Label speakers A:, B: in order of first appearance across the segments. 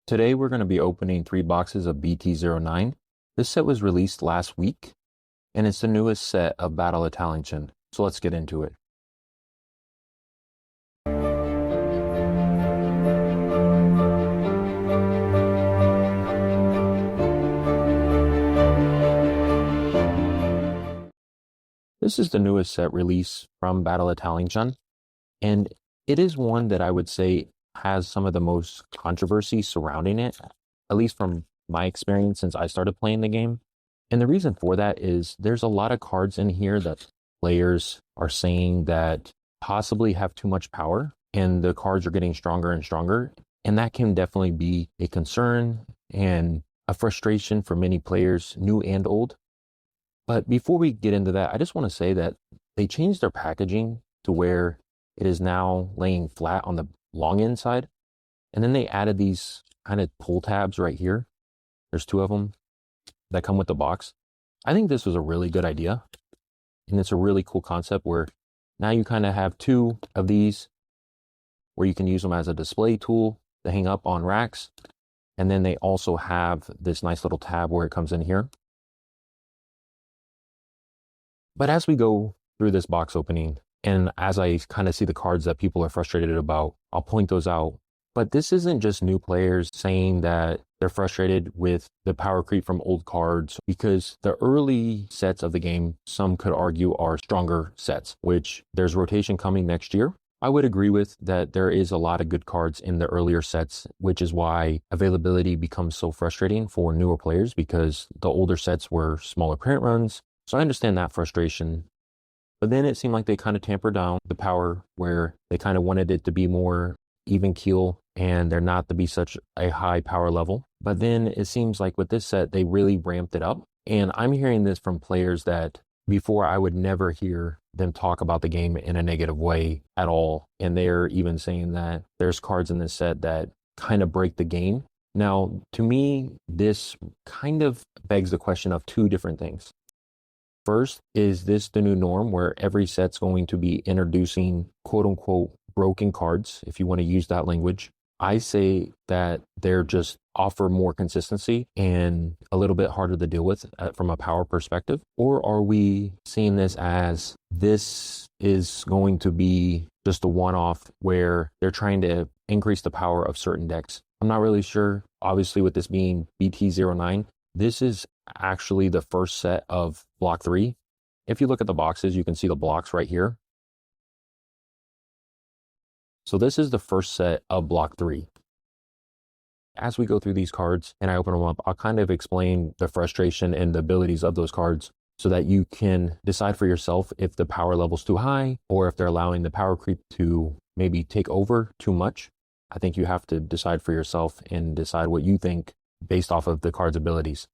A: Today we're going to be opening 3 boxes of BT09. This set was released last week, and it's the newest set of Battle of Talingchan. So let's get into it. This is the newest set release from Battle of Talingchan, and it is one that I would say has some of the most controversy surrounding it, at least from my experience since I started playing the game. And the reason for that is there's a lot of cards in here that players are saying that possibly have too much power, and the cards are getting stronger and stronger. And that can definitely be a concern and a frustration for many players, new and old. But before we get into that, I just want to say that they changed their packaging to where it is now laying flat on the long end side. And then they added these kind of pull tabs right here. There's 2 of them that come with the box. I think this was a really good idea. And it's a really cool concept where now you kind of have 2 of these where you can use them as a display tool to hang up on racks. And then they also have this nice little tab where it comes in here. But as we go through this box opening, and as I kind of see the cards that people are frustrated about, I'll point those out. But this isn't just new players saying that they're frustrated with the power creep from old cards, because the early sets of the game, some could argue, are stronger sets, which there's rotation coming next year. I would agree with that there is a lot of good cards in the earlier sets, which is why availability becomes so frustrating for newer players, because the older sets were smaller print runs. So I understand that frustration. But then it seemed like they kind of tampered down the power, where they kind of wanted it to be more even keel and there not to be such a high power level. But then it seems like with this set, they really ramped it up. And I'm hearing this from players that before I would never hear them talk about the game in a negative way at all. And they're even saying that there's cards in this set that kind of break the game. Now, to me, this kind of begs the question of 2 different things. First, is this the new norm where every set's going to be introducing quote unquote broken cards, if you want to use that language? I say that they're just offer more consistency and a little bit harder to deal with from a power perspective. Or are we seeing this as this is going to be just a one-off where they're trying to increase the power of certain decks? I'm not really sure. Obviously, with this being BT09, this is actually the first set of block 3. If you look at the boxes, you can see the blocks right here. So this is the first set of block 3. As we go through these cards and I open them up, I'll kind of explain the frustration and the abilities of those cards so that you can decide for yourself if the power level's too high or if they're allowing the power creep to maybe take over too much. I think you have to decide for yourself and decide what you think based off of the card's abilities.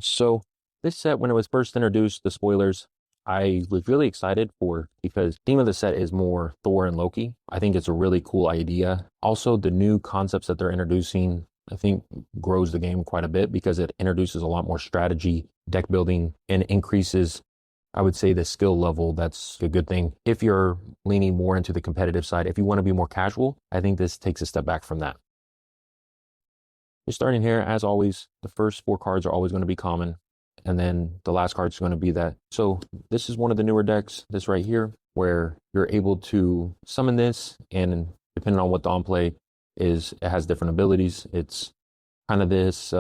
A: So this set, when it was first introduced, the spoilers, I was really excited for, because the theme of the set is more Thor and Loki. I think it's a really cool idea. Also, the new concepts that they're introducing, I think, grows the game quite a bit, because it introduces a lot more strategy, deck building, and increases, I would say, the skill level. That's a good thing. If you're leaning more into the competitive side, if you want to be more casual, I think this takes a step back from that. You're starting here, as always, the first 4 cards are always going to be common, and then the last card is going to be that. So this is one of the newer decks, this right here, where you're able to summon this, and depending on what Dawn play is, it has different abilities. It's kind of this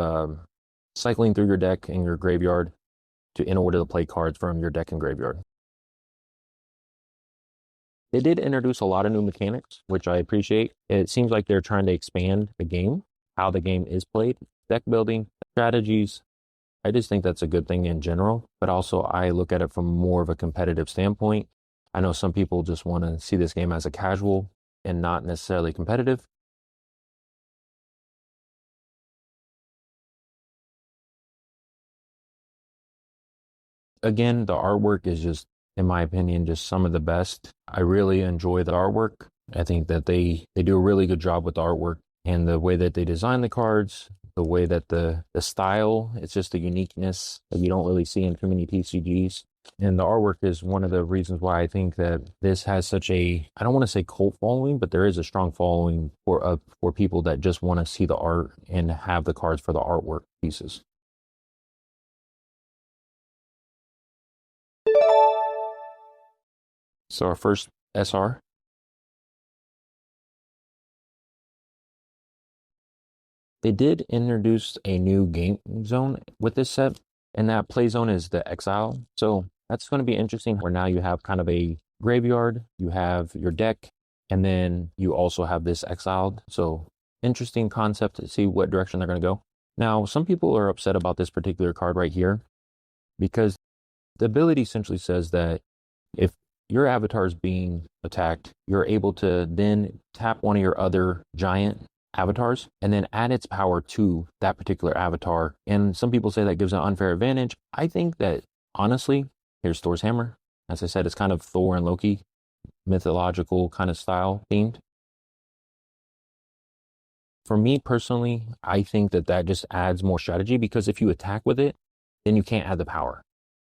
A: cycling through your deck and your graveyard in order to play cards from your deck and graveyard. They did introduce a lot of new mechanics, which I appreciate. It seems like they're trying to expand the game, how the game is played, deck building, strategies. I just think that's a good thing in general, but also I look at it from more of a competitive standpoint. I know some people just want to see this game as a casual and not necessarily competitive. Again, the artwork is just, in my opinion, just some of the best. I really enjoy the artwork. I think that they do a really good job with the artwork. And the way that they design the cards, the way that the style, it's just a uniqueness that you don't really see in too many TCGs. And the artwork is one of the reasons why I think that this has such a, I don't want to say cult following, but there is a strong following for people that just want to see the art and have the cards for the artwork pieces. So our first SR. They did introduce a new game zone with this set, and that play zone is the exile. So that's going to be interesting where now you have kind of a graveyard, you have your deck, and then you also have this exiled. So interesting concept to see what direction they're going to go. Now, some people are upset about this particular card right here because the ability essentially says that if your avatar is being attacked, you're able to then tap one of your other giant avatars and then add its power to that particular avatar. And some people say that gives an unfair advantage. I think that honestly, here's Thor's hammer. As I said, it's kind of Thor and Loki, mythological kind of style themed. For me personally, I think that that just adds more strategy because if you attack with it, then you can't add the power.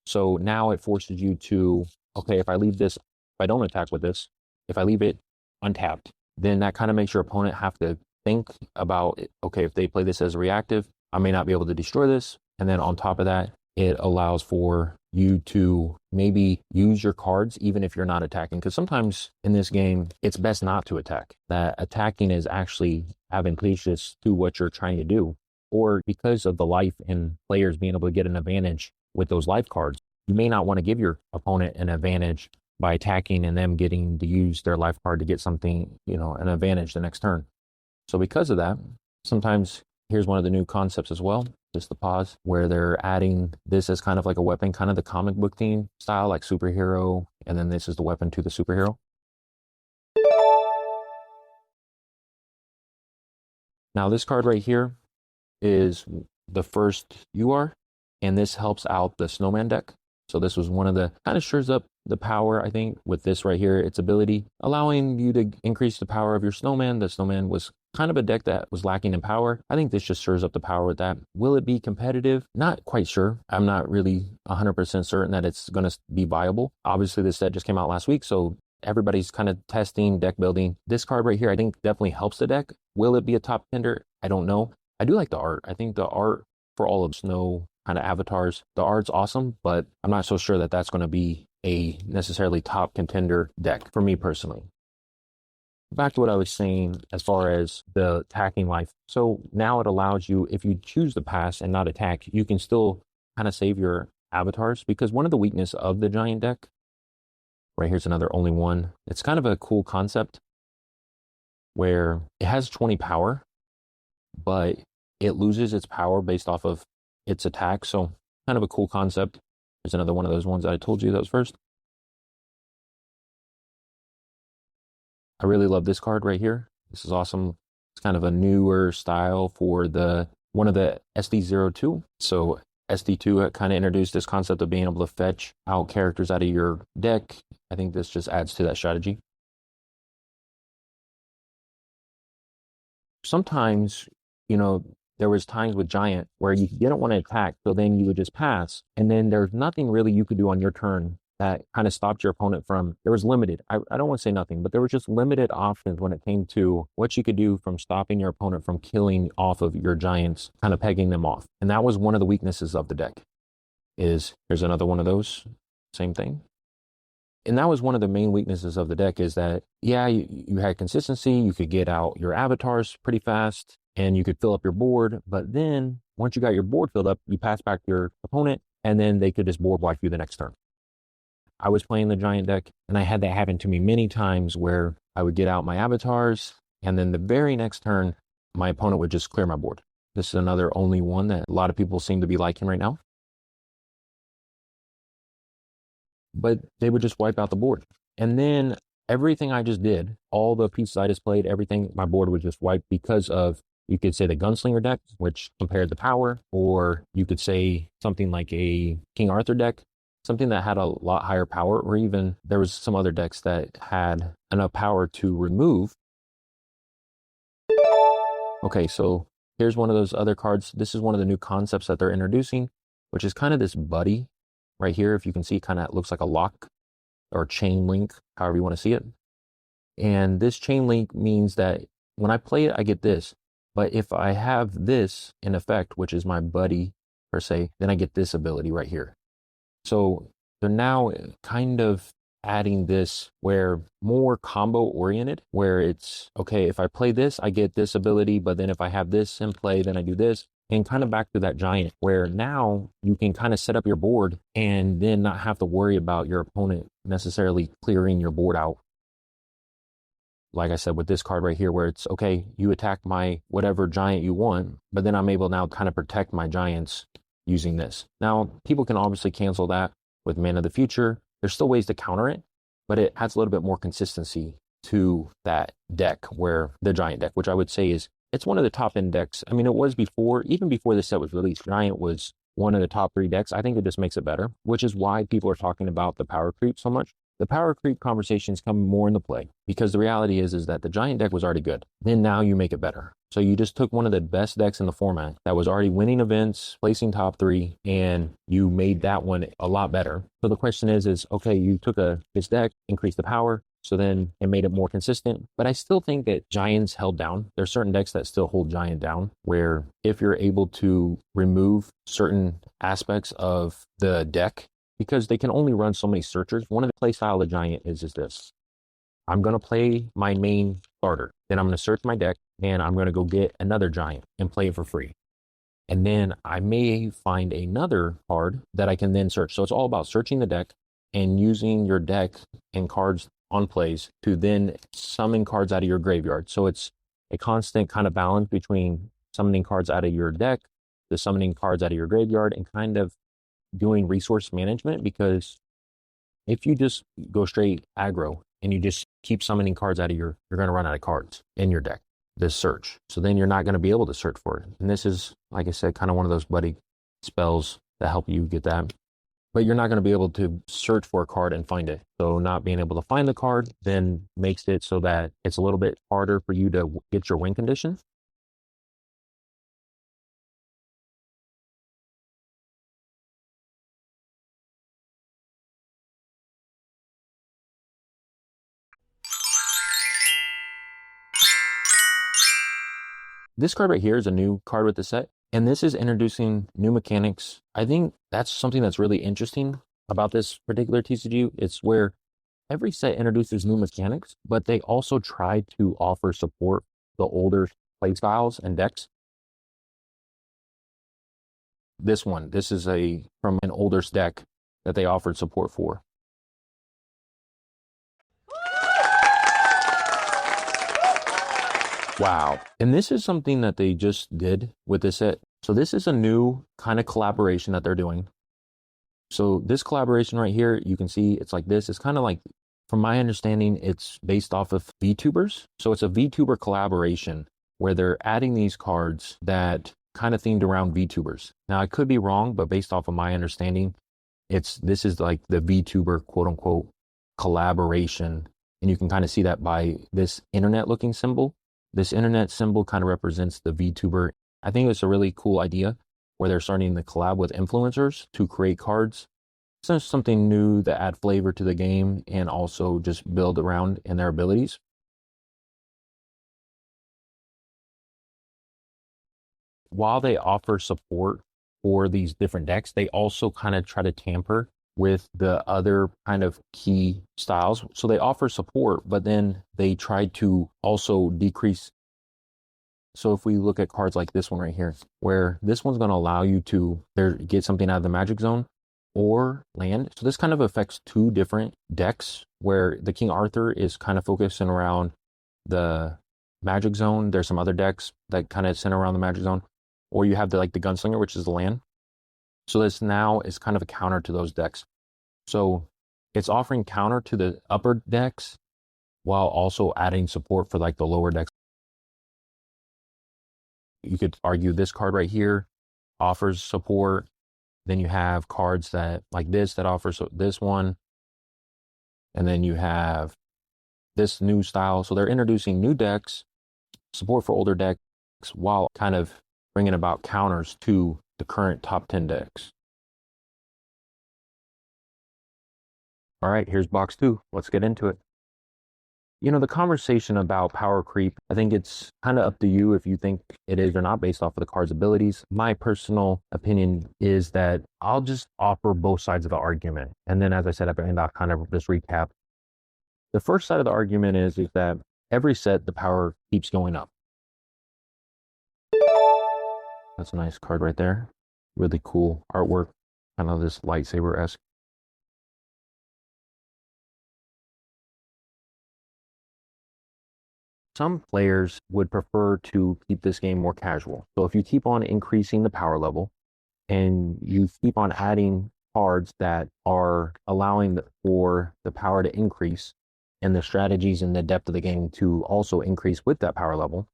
A: So now it forces you to, okay, if I leave this, if I don't attack with this, if I leave it untapped, then that kind of makes your opponent have to think about, okay, if they play this as a reactive, I may not be able to destroy this. And then on top of that, it allows for you to maybe use your cards even if you're not attacking. Because sometimes in this game, it's best not to attack. That attacking is actually advantageous to what you're trying to do. Or because of the life and players being able to get an advantage with those life cards, you may not want to give your opponent an advantage by attacking and them getting to use their life card to get something, an advantage the next turn. So because of that, sometimes here's one of the new concepts as well, just the pause, where they're adding this as kind of like a weapon, kind of the comic book theme style, like superhero, and then this is the weapon to the superhero. Now this card right here is the first UR, and this helps out the snowman deck. So this was one of the kind of stirs up the power, I think, with this right here, its ability, allowing you to increase the power of your snowman. The snowman was kind of a deck that was lacking in power. I think this just stirs up the power with that. Will it be competitive? Not quite sure. I'm not really 100% certain that it's going to be viable. Obviously, this set just came out last week, so everybody's kind of testing, deck building. This card right here, I think definitely helps the deck. Will it be a top contender? I don't know. I do like the art. I think the art for all of snow kind of avatars, the art's awesome, but I'm not so sure that that's going to be a necessarily top contender deck for me personally. Back to what I was saying as far as the attacking life. So now it allows you, if you choose to pass and not attack, you can still kind of save your avatars, because one of the weakness of the giant deck, right here's another only one. It's kind of a cool concept where it has 20 power, but it loses its power based off of its attack. So kind of a cool concept. There's another one of those ones that I told you that was first. I really love this card right here. This is awesome. It's kind of a newer style for one of the SD02. So SD2 kind of introduced this concept of being able to fetch out characters out of your deck. I think this just adds to that strategy. Sometimes, there was times with Giant where you didn't want to attack, so then you would just pass, and then there's nothing really you could do on your turn that kind of stopped your opponent from, there was limited, I don't want to say nothing, but there were just limited options when it came to what you could do from stopping your opponent from killing off of your giants, kind of pegging them off. And that was one of the weaknesses of the deck. Here's another one of those, same thing. And that was one of the main weaknesses of the deck, is that, yeah, you had consistency, you could get out your avatars pretty fast, and you could fill up your board. But then once you got your board filled up, you pass back to your opponent, and then they could just board wipe you the next turn. I was playing the giant deck, and I had that happen to me many times where I would get out my avatars, and then the very next turn, my opponent would just clear my board. This is another only one that a lot of people seem to be liking right now. But they would just wipe out the board. And then everything I just did, all the pieces I just played, everything, my board would just wipe because of, you could say the Gunslinger deck, which compared the power, or you could say something like a King Arthur deck, something that had a lot higher power, or even there was some other decks that had enough power to remove. Okay, so here's one of those other cards. This is one of the new concepts that they're introducing, which is kind of this buddy. right here, if you can see, kind of looks like a lock or chain link, however you want to see it. And this chain link means that when I play it, I get this. But if I have this in effect, which is my buddy per se, then I get this ability right here. So they're now kind of adding this where more combo oriented, where it's, okay, if I play this, I get this ability, but then if I have this in play, then I do this. And kind of back to that giant, where now you can kind of set up your board and then not have to worry about your opponent necessarily clearing your board out. Like I said, with this card right here, where it's, okay, you attack my whatever giant you want, but then I'm able now kind of protect my giants using this. Now, people can obviously cancel that with Man of the Future. There's still ways to counter it, but it adds a little bit more consistency to that deck, where the giant deck, which I would say is, it's one of the top end decks. I mean, it was before, even before this set was released, giant was one of the top 3 decks. I think it just makes it better, which is why people are talking about the power creep so much. The power creep conversations come more into play because the reality is that the giant deck was already good. Then now you make it better. So you just took one of the best decks in the format that was already winning events, placing top 3, and you made that one a lot better. So the question is okay, you took this deck, increased the power, so then it made it more consistent. But I still think that giants held down. There's certain decks that still hold giant down, where if you're able to remove certain aspects of the deck, because they can only run so many searchers. One of the play style of giant is this. I'm going to play my main starter. Then I'm going to search my deck and I'm going to go get another giant and play it for free. And then I may find another card that I can then search. So it's all about searching the deck and using your deck and cards on plays to then summon cards out of your graveyard. So it's a constant kind of balance between summoning cards out of your deck, to summoning cards out of your graveyard, and kind of doing resource management. Because if you just go straight aggro and you just keep summoning cards out of you're going to run out of cards in your deck, this search. So then you're not going to be able to search for it. And this is, like I said, kind of one of those buddy spells that help you get that. But you're not going to be able to search for a card and find it. So not being able to find the card then makes it so that it's a little bit harder for you to get your win condition. This card right here is a new card with the set, and this is introducing new mechanics. I think that's something that's really interesting about this particular TCG. It's where every set introduces new mechanics, but they also try to offer support the older play styles and decks. This is from an older deck that they offered support for. Wow. And this is something that they just did with this set. So this is a new kind of collaboration that they're doing. So this collaboration right here, you can see it's like this. It's kind of like, from my understanding, it's based off of VTubers. So it's a VTuber collaboration where they're adding these cards that kind of themed around VTubers. Now, I could be wrong, but based off of my understanding, this is like the VTuber quote unquote collaboration. And you can kind of see that by this internet looking symbol. This internet symbol kind of represents the VTuber. I think it's a really cool idea where they're starting to collab with influencers to create cards. So something new that add flavor to the game and also just build around in their abilities. While they offer support for these different decks, they also kind of try to tamper with the other kind of key styles. So they offer support, but then they try to also decrease. So if we look at cards like this one right here, where this one's going to allow you to get something out of the magic zone or land. So this kind of affects 2 different decks, where the King Arthur is kind of focusing around the magic zone. There's some other decks that kind of center around the magic zone, or you have the Gunslinger, which is the land. So this now is kind of a counter to those decks. So it's offering counter to the upper decks while also adding support for the lower decks. You could argue this card right here offers support. Then you have cards that like this that offers this one. And then you have this new style. So they're introducing new decks, support for older decks, while kind of bringing about counters to the current top 10 decks. All right, here's box 2. Let's get into it. You know, the conversation about power creep, I think it's kind of up to you if you think it is or not based off of the card's abilities. My personal opinion is that I'll just offer both sides of the argument. And then, as I said, at the end, I'll kind of just recap. The first side of the argument is that every set, the power keeps going up. That's a nice card right there. Really cool artwork, kind of this lightsaber-esque. Some players would prefer to keep this game more casual. So if you keep on increasing the power level and you keep on adding cards that are allowing for the power to increase and the strategies and the depth of the game to also increase with that power level.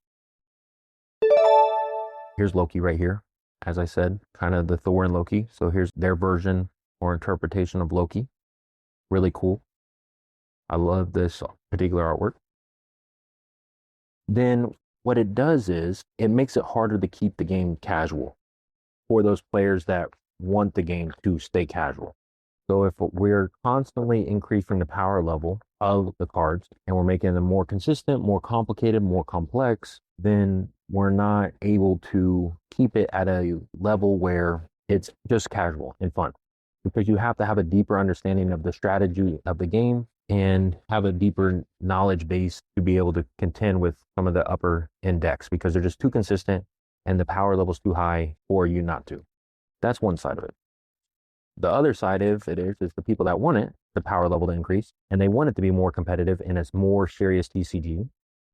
A: Here's Loki right here. As I said, kind of the Thor and Loki. So here's their version or interpretation of Loki. Really cool. I love this particular artwork. Then what it does is it makes it harder to keep the game casual for those players that want the game to stay casual. So if we're constantly increasing the power level of the cards and we're making them more consistent, more complicated, more complex, then we're not able to keep it at a level where it's just casual and fun. Because you have to have a deeper understanding of the strategy of the game and have a deeper knowledge base to be able to contend with some of the upper index because they're just too consistent and the power level's too high for you not to. That's one side of it. The other side of it is the people that want it, the power level to increase, and they want it to be more competitive and it's more serious TCG.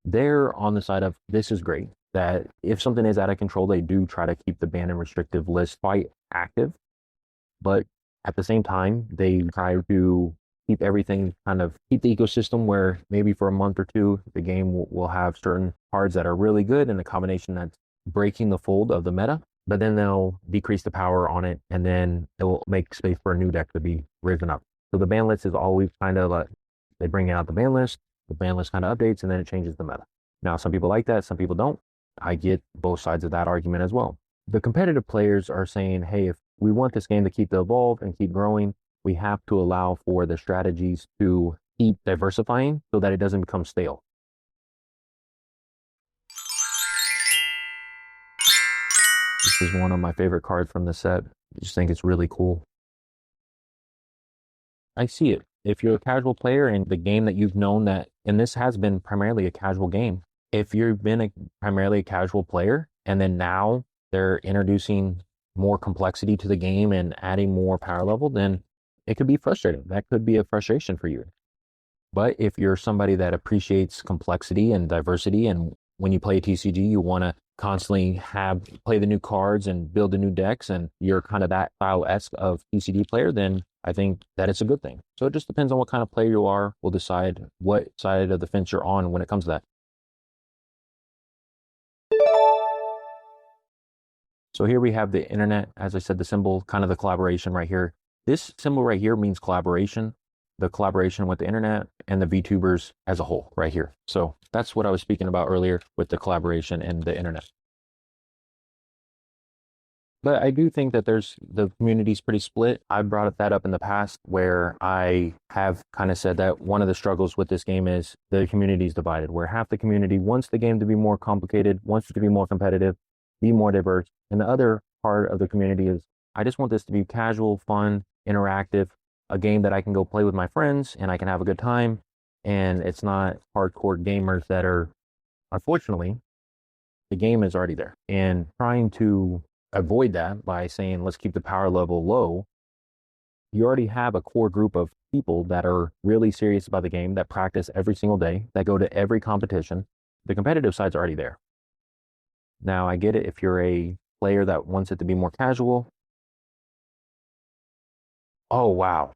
A: They're on the side of this is great, that if something is out of control, they do try to keep the ban and restrictive list quite active. But at the same time, they try to keep everything keep the ecosystem where maybe for a month or two, the game will have certain cards that are really good in a combination that's breaking the fold of the meta, but then they'll decrease the power on it and then it will make space for a new deck to be risen up. So the ban list is always they bring out the ban list kind of updates and then it changes the meta. Now, some people like that, some people don't. I get both sides of that argument as well. The competitive players are saying, hey, if we want this game to keep to evolve and keep growing, we have to allow for the strategies to keep diversifying so that it doesn't become stale. This is one of my favorite cards from the set. I just think it's really cool. I see it. If you're a casual player and the game that you've known that, and this has been primarily a casual game, if you've been primarily a casual player and then now they're introducing more complexity to the game and adding more power level, then it could be frustrating. That could be a frustration for you. But if you're somebody that appreciates complexity and diversity, and when you play TCG, you want to constantly play the new cards and build the new decks, and you're kind of that style-esque of TCG player, then I think that it's a good thing. So it just depends on what kind of player you are. We'll decide what side of the fence you're on when it comes to that. So here we have the internet, as I said, the symbol, kind of the collaboration right here. This symbol right here means collaboration, the collaboration with the internet and the VTubers as a whole right here. So that's what I was speaking about earlier with the collaboration and the internet. But I do think that the community's pretty split. I brought that up in the past where I have kind of said that one of the struggles with this game is the community's divided, where half the community wants the game to be more complicated, wants it to be more competitive, be more diverse. And the other part of the community is, I just want this to be casual, fun, interactive, a game that I can go play with my friends and I can have a good time. And it's not hardcore gamers that are, unfortunately, the game is already there. And trying to avoid that by saying, let's keep the power level low, you already have a core group of people that are really serious about the game, that practice every single day, that go to every competition. The competitive side's already there. Now, I get it if you're a player that wants it to be more casual. Oh, wow.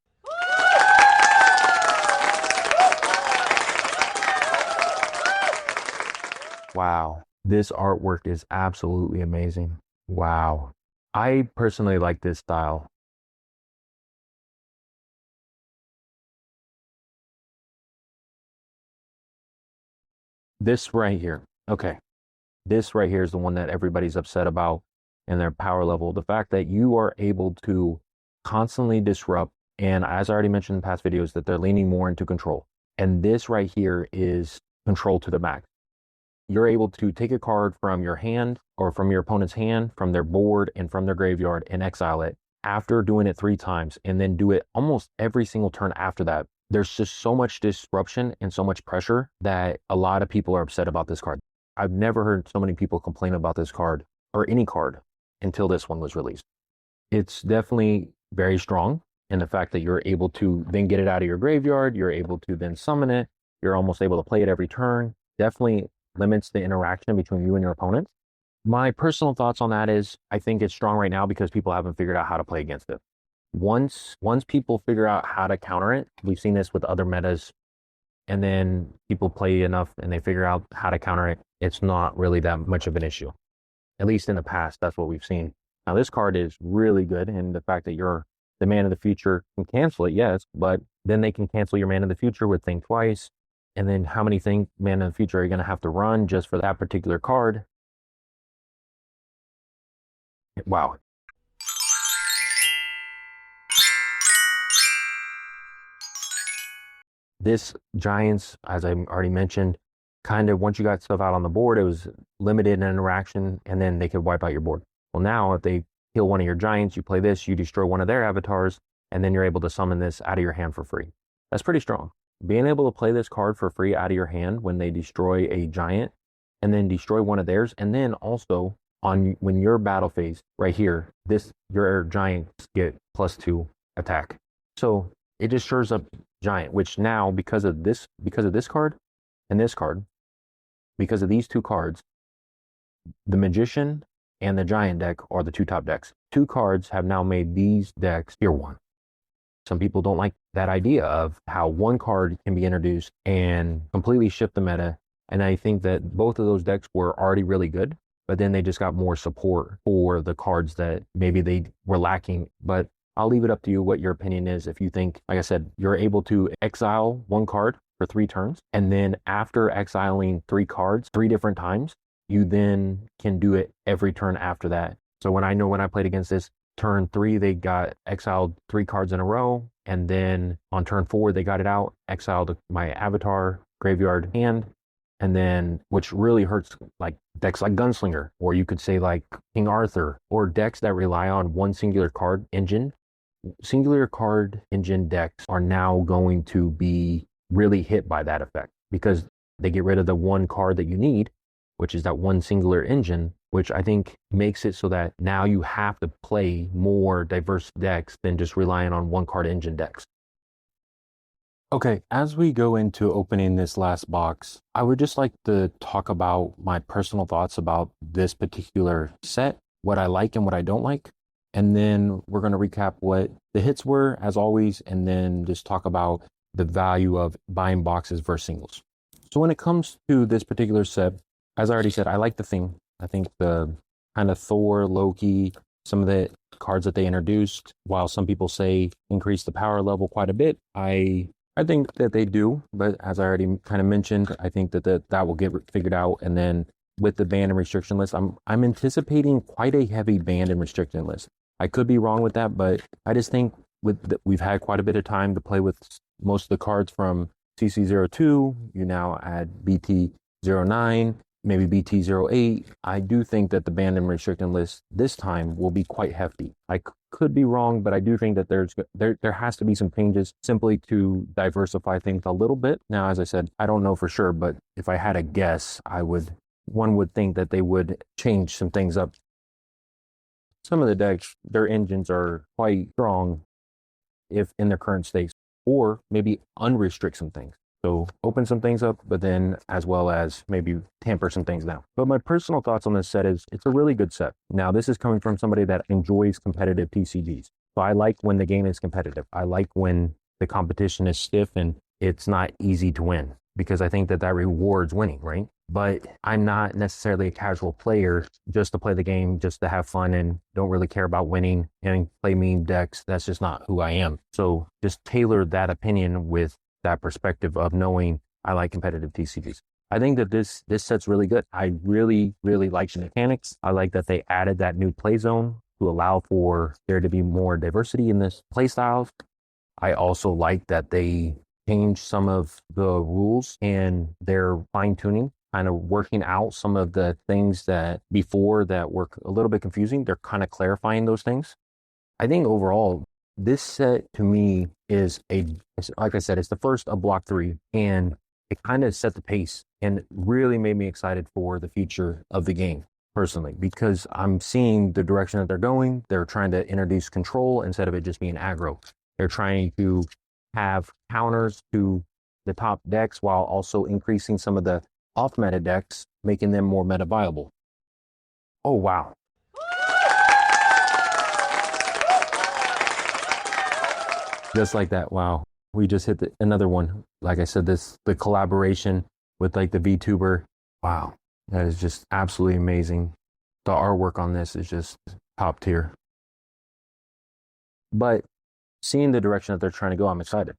A: Wow. This artwork is absolutely amazing. Wow. I personally like this style. This right here. Okay. This right here is the one that everybody's upset about in their power level. The fact that you are able to constantly disrupt And as I already mentioned in past videos, that they're leaning more into control. And this right here is control to the max. You're able to take a card from your hand or from your opponent's hand, from their board and from their graveyard and exile it after doing it 3 times, and then do it almost every single turn after that. There's just so much disruption and so much pressure that a lot of people are upset about this card. I've never heard so many people complain about this card or any card until this one was released. It's definitely very strong in the fact that you're able to then get it out of your graveyard. You're able to then summon it. You're almost able to play it every turn. Definitely limits the interaction between you and your opponent. My personal thoughts on that is I think it's strong right now because people haven't figured out how to play against it. Once people figure out how to counter it, we've seen this with other metas, and then people play enough and they figure out how to counter it, it's not really that much of an issue. At least in the past, that's what we've seen. Now, this card is really good, and the fact that you're the man of the future can cancel it, yes, but then they can cancel your man of the future with Think Twice. And then how many man of the future are you going to have to run just for that particular card? Wow. This Giants, as I already mentioned, kind of once you got stuff out on the board, it was limited in interaction, and then they could wipe out your board. Well, now if they kill one of your Giants, you play this, you destroy one of their avatars, and then you're able to summon this out of your hand for free. That's pretty strong. Being able to play this card for free out of your hand when they destroy a Giant, and then destroy one of theirs, and then also on when your battle phase right here, your Giants get +2 attack. So it just shores up Giant, which now because of this card and this card, because of these 2 cards, the Magician and the Giant deck are the 2 top decks. 2 cards have now made these decks tier 1. Some people don't like that idea of how 1 card can be introduced and completely shift the meta. And I think that both of those decks were already really good, but then they just got more support for the cards that maybe they were lacking. But I'll leave it up to you what your opinion is. If you think, like I said, you're able to exile 1 card for 3 turns, and then after exiling 3 cards 3 different times, you then can do it every turn after that. So when I played against this, turn 3, they got exiled 3 cards in a row. And then on turn 4, they got it out, exiled my avatar, graveyard, hand. And then, which really hurts like decks like Gunslinger, or you could say like King Arthur, or decks that rely on one singular card engine. Singular card engine decks are now going to be really hit by that effect because they get rid of the 1 card that you need, which is that 1 singular engine, which I think makes it so that now you have to play more diverse decks than just relying on 1 card engine decks. Okay, as we go into opening this last box, I would just like to talk about my personal thoughts about this particular set, what I like and what I don't like. And then we're going to recap what the hits were, as always, and then just talk about the value of buying boxes versus singles. So when it comes to this particular set, as I already said, I like the theme. I think the kind of Thor, Loki, some of the cards that they introduced, while some people say increase the power level quite a bit, I think that they do, but as I already kind of mentioned, I think that that will get figured out. And then with the ban and restriction list, I'm anticipating quite a heavy ban and restriction list. I could be wrong with that, but I just think we've had quite a bit of time to play with most of the cards from CC02. You now add BT09, maybe BT08. I do think that the ban and restriction list this time will be quite hefty. I could be wrong, but I do think that there has to be some changes simply to diversify things a little bit. Now, as I said, I don't know for sure, but if I had a guess, one would think that they would change some things up. Some of the decks, their engines are quite strong if in their current states, or maybe unrestrict some things. So open some things up, but then as well as maybe tamper some things down. But my personal thoughts on this set is it's a really good set. Now, this is coming from somebody that enjoys competitive TCGs. So I like when the game is competitive. I like when the competition is stiff and it's not easy to win, because I think that rewards winning, right? But I'm not necessarily a casual player just to play the game, just to have fun, and don't really care about winning and play meme decks. That's just not who I am. So just tailor that opinion with that perspective of knowing I like competitive TCGs. I think that this set's really good. I really, really like the mechanics. I like that they added that new play zone to allow for there to be more diversity in this play styles. I also like that they changed some of the rules and they're fine tuning, kind of working out some of the things that before that were a little bit confusing. They're kind of clarifying those things. I think overall, this set to me is like I said, it's the first of Block 3, and it kind of set the pace and really made me excited for the future of the game personally, because I'm seeing the direction that they're going. They're trying to introduce control instead of it just being aggro. They're trying to have counters to the top decks while also increasing some of the off meta decks, making them more meta viable. Oh, wow. Just like that. Wow. We just hit another one. Like I said, the collaboration with like the VTuber. Wow. That is just absolutely amazing. The artwork on this is just top tier. But seeing the direction that they're trying to go, I'm excited.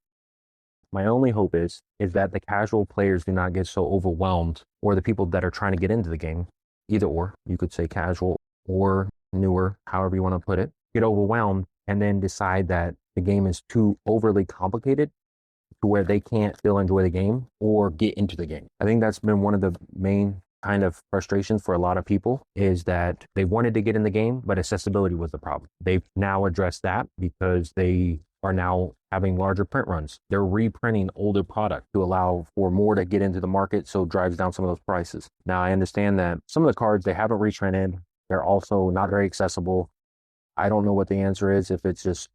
A: My only hope is that the casual players do not get so overwhelmed, or the people that are trying to get into the game, either or, you could say casual or newer, however you want to put it, get overwhelmed and then decide that the game is too overly complicated to where they can't still enjoy the game or get into the game. I think that's been one of the main kind of frustrations for a lot of people, is that they wanted to get in the game, but accessibility was the problem. They've now addressed that because they are now having larger print runs. They're reprinting older product to allow for more to get into the market, so it drives down some of those prices. Now, I understand that some of the cards they haven't reprinted. They're also not very accessible. I don't know what the answer is. If it's just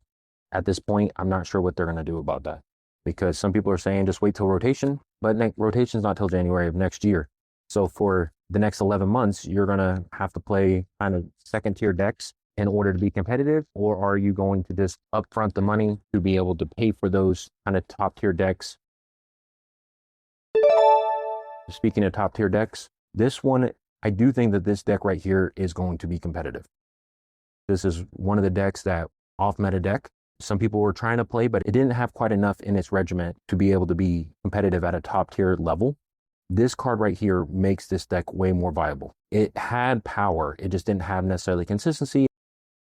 A: at this point, I'm not sure what they're going to do about that, because some people are saying just wait till rotation, but rotation's not till January of next year. So for the next 11 months, you're going to have to play kind of second tier decks in order to be competitive, or are you going to just upfront the money to be able to pay for those kind of top tier decks? Speaking of top tier decks, this one, I do think that this deck right here is going to be competitive. This is one of the decks that off meta deck some people were trying to play, but it didn't have quite enough in its regiment to be able to be competitive at a top tier level. This card right here makes this deck way more viable. It had power, it just didn't have necessarily consistency.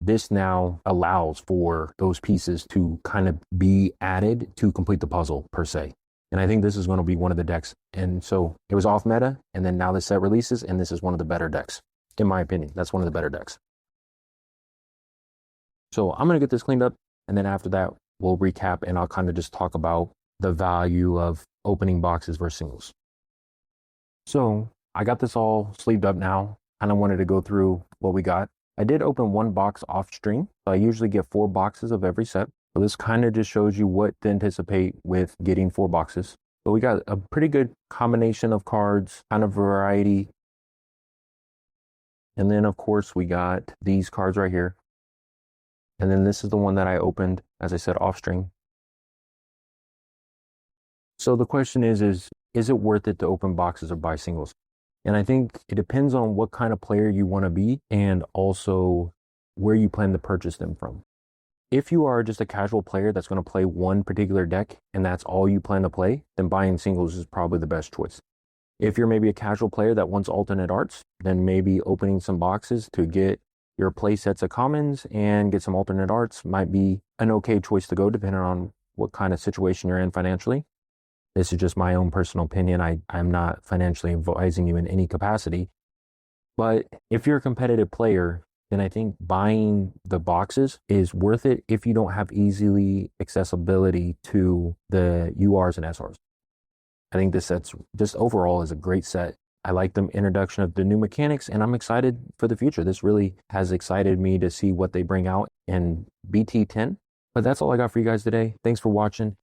A: This now allows for those pieces to kind of be added to complete the puzzle per se. And I think this is going to be one of the decks. And so it was off meta, and then now this set releases, and this is one of the better decks. In my opinion, that's one of the better decks. So I'm going to get this cleaned up, and then after that, we'll recap, and I'll kind of just talk about the value of opening boxes versus singles. So I got this all sleeved up now. Kind of wanted to go through what we got. I did open one box off stream. I usually get 4 boxes of every set. So this kind of just shows you what to anticipate with getting 4 boxes. But we got a pretty good combination of cards, kind of variety. And then of course we got these cards right here. And then this is the one that I opened, as I said, off stream. So the question is it worth it to open boxes or buy singles? And I think it depends on what kind of player you want to be, and also where you plan to purchase them from. If you are just a casual player that's going to play one particular deck and that's all you plan to play, then buying singles is probably the best choice. If you're maybe a casual player that wants alternate arts, then maybe opening some boxes to get your play sets of commons and get some alternate arts might be an okay choice to go, depending on what kind of situation you're in financially. This is just my own personal opinion. I'm not financially advising you in any capacity. But if you're a competitive player, then I think buying the boxes is worth it if you don't have easily accessibility to the URs and SRs. I think this set's just overall is a great set. I like the introduction of the new mechanics, and I'm excited for the future. This really has excited me to see what they bring out in BT10. But that's all I got for you guys today. Thanks for watching.